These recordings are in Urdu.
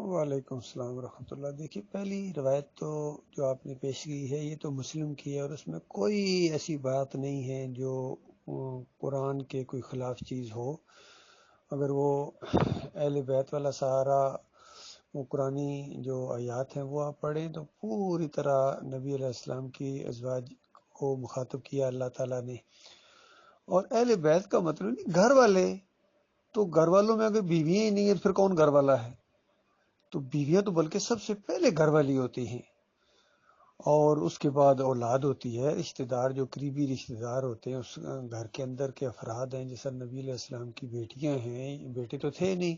وعلیکم السلام ورحمۃ اللہ۔ دیکھیے، پہلی روایت تو جو آپ نے پیش کی ہے یہ تو مسلم کی ہے، اور اس میں کوئی ایسی بات نہیں ہے جو قرآن کے کوئی خلاف چیز ہو۔ اگر وہ اہل بیت والا سہارا، وہ قرآنی جو آیات ہیں وہ آپ پڑھیں تو پوری طرح نبی علیہ السلام کی ازواج کو مخاطب کیا اللہ تعالیٰ نے۔ اور اہل بیت کا مطلب نہیں گھر والے، تو گھر والوں میں اگر بیویاں ہی نہیں ہیں پھر کون گھر والا ہے؟ تو بیویاں تو بلکہ سب سے پہلے گھر والی ہوتی ہیں، اور اس کے بعد اولاد ہوتی ہے، رشتہ دار جو قریبی رشتہ دار ہوتے ہیں اس گھر کے اندر کے افراد ہیں۔ جیسا نبی علیہ السلام کی بیٹیاں ہیں، بیٹے تو تھے نہیں،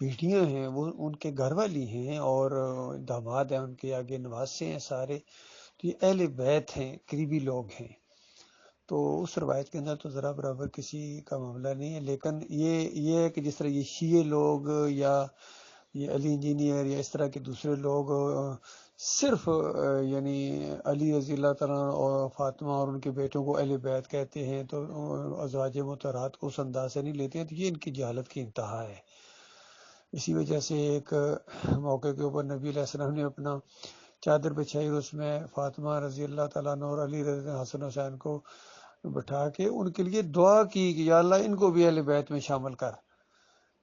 بیٹیاں ہیں، وہ ان کے گھر والی ہیں، اور داماد ہیں ان کے آگے نواسے ہیں سارے، تو یہ اہل بیت ہیں، قریبی لوگ ہیں۔ تو اس روایت کے اندر تو ذرا برابر کسی کا معاملہ نہیں ہے، لیکن یہ ہے کہ جس طرح یہ شیعہ لوگ یا یہ علی انجینئر یا اس طرح کے دوسرے لوگ صرف یعنی علی رضی اللہ تعالیٰ اور فاطمہ اور ان کے بیٹوں کو اہل بیت کہتے ہیں، تو ازواج مطہرات کو اس انداز سے نہیں لیتے ہیں، تو یہ ان کی جہالت کی انتہا ہے۔ اسی وجہ سے ایک موقع کے اوپر نبی علیہ السلام نے اپنا چادر بچھائی اور اس میں فاطمہ رضی اللہ تعالیٰ عنہ اور علی رضی حسن حسین کو بٹھا کے ان کے لیے دعا کی کہ یا اللہ ان کو بھی اہل بیت میں شامل کر۔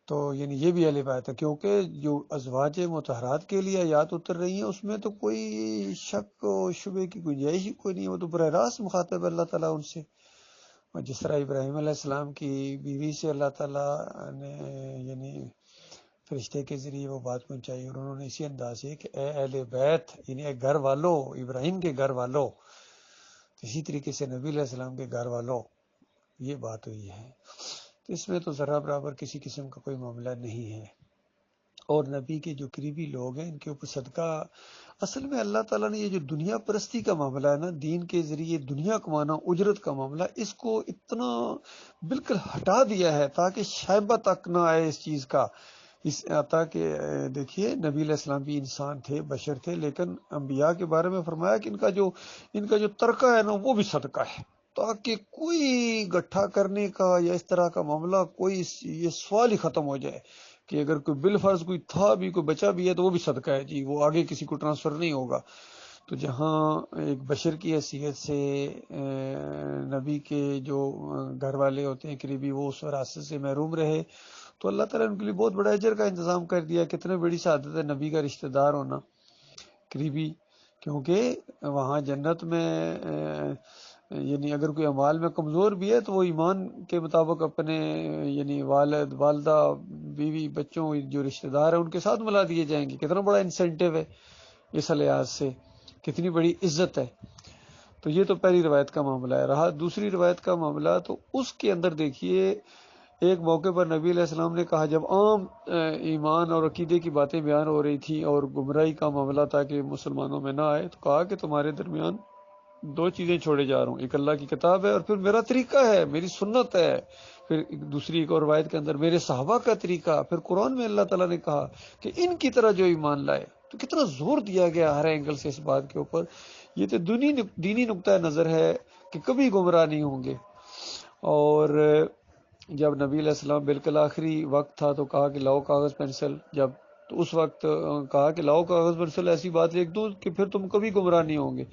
تو یعنی یہ بھی اہل بیت ہے، کیونکہ جو ازواج مطہرات کے لیے آیات اتر رہی ہیں اس میں تو کوئی شک و شبے کی گنجائش ہی کوئی نہیں ہے، وہ تو براہ راست مخاطب ہے اللہ تعالیٰ ان سے۔ اور جس طرح ابراہیم علیہ السلام کی بیوی سے اللہ تعالیٰ نے یعنی فرشتے کے ذریعے وہ بات پہنچائی، اور انہوں نے اسی انداز سے کہ اے اہل بیت، یعنی اے گھر والو، ابراہیم کے گھر والو، اسی طریقے سے نبی علیہ السلام کے گھر والو، یہ بات ہوئی ہے۔ تو اس میں تو ذرا برابر کسی قسم کا کوئی معاملہ نہیں ہے۔ اور نبی کے جو قریبی لوگ ہیں ان کے اوپر صدقہ، اصل میں اللہ تعالیٰ نے یہ جو دنیا پرستی کا معاملہ ہے نا، دین کے ذریعے دنیا کمانا، اجرت کا معاملہ، اس کو اتنا بالکل ہٹا دیا ہے تاکہ شائبہ تک نہ آئے اس چیز کا۔ تاکہ دیکھیے نبی علیہ السلام بھی انسان تھے، بشر تھے، لیکن انبیاء کے بارے میں فرمایا کہ ان کا جو ترکہ ہے نا وہ بھی صدقہ ہے، تاکہ کوئی گٹھا کرنے کا یا اس طرح کا معاملہ، کوئی یہ سوال ہی ختم ہو جائے کہ اگر کوئی بالفرض کوئی تھا بھی، کوئی بچا بھی ہے تو وہ بھی صدقہ ہے جی، وہ آگے کسی کو ٹرانسفر نہیں ہوگا۔ تو جہاں ایک بشر کی حیثیت سے نبی کے جو گھر والے ہوتے ہیں قریبی، وہ اس وراثت سے محروم رہے، تو اللہ تعالیٰ نے ان کے لیے بہت بڑا اجر کا انتظام کر دیا۔ کتنے بڑی سعادت ہے نبی کا رشتہ دار ہونا، قریبی، کیونکہ وہاں جنت میں یعنی اگر کوئی اعمال میں کمزور بھی ہے تو وہ ایمان کے مطابق اپنے یعنی والد، والدہ، بیوی، بچوں، جو رشتہ دار ہیں ان کے ساتھ ملا دیے جائیں گے۔ کتنا بڑا انسینٹیو ہے اس لحاظ سے، کتنی بڑی عزت ہے۔ تو یہ تو پہلی روایت کا معاملہ ہے۔ رہا دوسری روایت کا معاملہ، تو اس کے اندر دیکھیے ایک موقع پر نبی علیہ السلام نے کہا، جب عام ایمان اور عقیدے کی باتیں بیان ہو رہی تھی اور گمراہی کا معاملہ تھا کہ مسلمانوں میں نہ آئے، تو کہا کہ تمہارے درمیان دو چیزیں چھوڑے جا رہا ہوں، ایک اللہ کی کتاب ہے اور پھر میرا طریقہ ہے، میری سنت ہے، پھر دوسری ایک اور روایت کے اندر میرے صحابہ کا طریقہ، پھر قرآن میں اللہ تعالیٰ نے کہا کہ ان کی طرح جو ایمان لائے۔ تو کتنا زور دیا گیا ہر اینگل سے اس بات کے اوپر۔ یہ تو دینی نقطہ نظر ہے کہ کبھی گمراہ نہیں ہوں گے۔ اور جب نبی علیہ السلام بالکل آخری وقت تھا تو کہا کہ لاؤ کاغذ پینسل، جب تو اس وقت کہا کہ لاؤ کاغذ پینسل ایسی بات لکھ دوں کہ پھر تم کبھی گمراہ نہیں ہوں گے،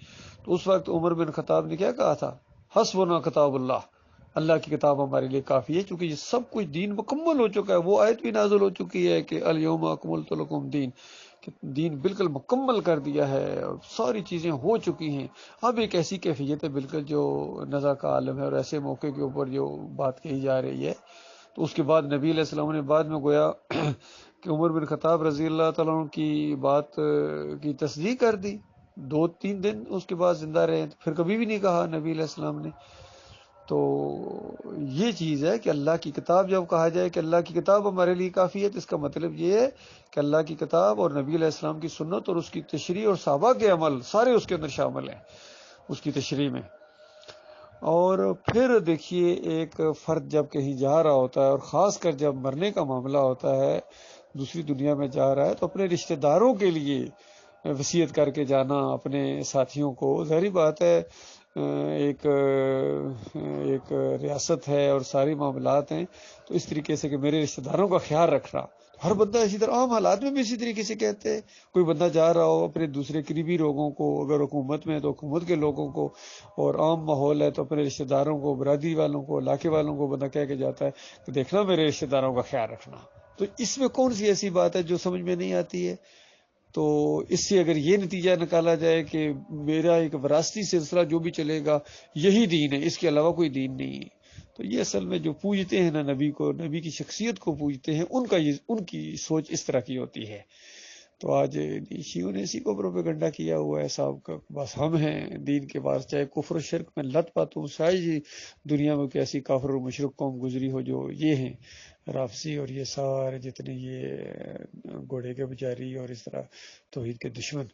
تو اس وقت عمر بن خطاب نے کیا کہا تھا؟ حسبنا کتاب اللہ، اللہ کی کتاب ہمارے لیے کافی ہے، چونکہ یہ سب کچھ دین مکمل ہو چکا ہے۔ وہ آیت بھی نازل ہو چکی ہے کہ الیوم اکملت لکم دین، کہ دین بالکل مکمل کر دیا ہے، ساری چیزیں ہو چکی ہیں۔ اب ایک ایسی کیفیت ہے بالکل جو نزا کا عالم ہے، اور ایسے موقع کے اوپر جو بات کہی جا رہی ہے، تو اس کے بعد نبی علیہ السلام نے بعد میں گویا کہ عمر بن خطاب رضی اللہ تعالیٰ عنہ کی بات کی تصدیق کر دی۔ 2-3 دن اس کے بعد زندہ رہے، پھر کبھی بھی نہیں کہا نبی علیہ السلام نے۔ تو یہ چیز ہے کہ اللہ کی کتاب، جب کہا جائے کہ اللہ کی کتاب ہمارے لیے کافی ہے، تو اس کا مطلب یہ ہے کہ اللہ کی کتاب اور نبی علیہ السلام کی سنت اور اس کی تشریح اور صحابہ کے عمل سارے اس کے اندر شامل ہیں، اس کی تشریح میں۔ اور پھر دیکھیے ایک فرد جب کہیں جا رہا ہوتا ہے، اور خاص کر جب مرنے کا معاملہ ہوتا ہے، دوسری دنیا میں جا رہا ہے، تو اپنے رشتہ داروں کے لیے وصیت کر کے جانا، اپنے ساتھیوں کو، ظاہری بات ہے ایک ریاست ہے اور ساری معاملات ہیں، تو اس طریقے سے کہ میرے رشتہ داروں کا خیال رکھنا، ہر بندہ اسی طرح عام حالات میں بھی اسی طریقے سے کہتے ہیں. کوئی بندہ جا رہا ہو اپنے دوسرے قریبی لوگوں کو، اگر حکومت میں ہے تو حکومت کے لوگوں کو، اور عام ماحول ہے تو اپنے رشتہ داروں کو، برادری والوں کو، علاقے والوں کو بندہ کہہ کے جاتا ہے کہ دیکھنا میرے رشتہ داروں کا خیال رکھنا. تو اس میں کون سی ایسی بات ہے جو سمجھ میں نہیں آتی ہے؟ تو اس سے اگر یہ نتیجہ نکالا جائے کہ میرا ایک وراثتی سلسلہ جو بھی چلے گا یہی دین ہے، اس کے علاوہ کوئی دین نہیں ہے، تو یہ اصل میں جو پوجتے ہیں نا نبی کو، نبی کی شخصیت کو پوجتے ہیں، ان کی سوچ اس طرح کی ہوتی ہے. تو آج شیعوں نے اسی کو پروپیگنڈا کیا ہوا ہے صاحب کا، بس ہم ہیں دین کے پاس، چاہے کفر و شرک میں لت پاتوں شاید دنیا میں کوئی ایسی کافر و مشرک قوم گزری ہو جو یہ ہیں رافضی اور یہ سارے جتنے یہ گھوڑے کے بیچاری اور اس طرح توحید کے دشمن،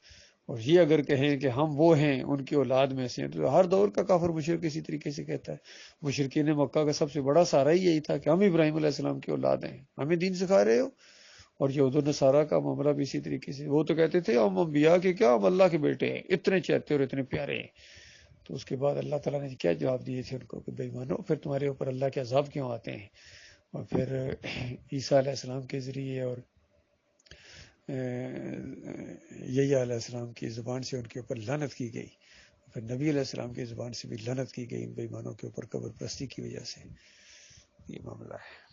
اور یہ اگر کہیں کہ ہم وہ ہیں ان کی اولاد میں سے ہیں، تو ہر دور کا کافر مشرک اسی طریقے سے کہتا ہے. مشرکین مکہ کا سب سے بڑا سہارا ہی یہی تھا کہ ہم ابراہیم علیہ السلام کی اولاد ہیں، ہمیں دین سکھا رہے ہو. اور یہود و نصارہ کا معاملہ بھی اسی طریقے سے، وہ تو کہتے تھے ہم انبیاء کے کیا، ہم اللہ کے بیٹے ہیں، اتنے چہتے اور اتنے پیارے ہیں. تو اس کے بعد اللہ تعالیٰ نے کیا جواب دیے تھے ان کو کہ بے ایمانو، پھر تمہارے اوپر اللہ کے عذاب کیوں آتے ہیں. اور پھر عیسیٰ علیہ السلام کے ذریعے اور یحییٰ علیہ السلام کی زبان سے ان کے اوپر لعنت کی گئی، پھر نبی علیہ السلام کی زبان سے بھی لعنت کی گئی بے ایمانوں کے اوپر قبر پرستی کی وجہ سے. یہ معاملہ ہے.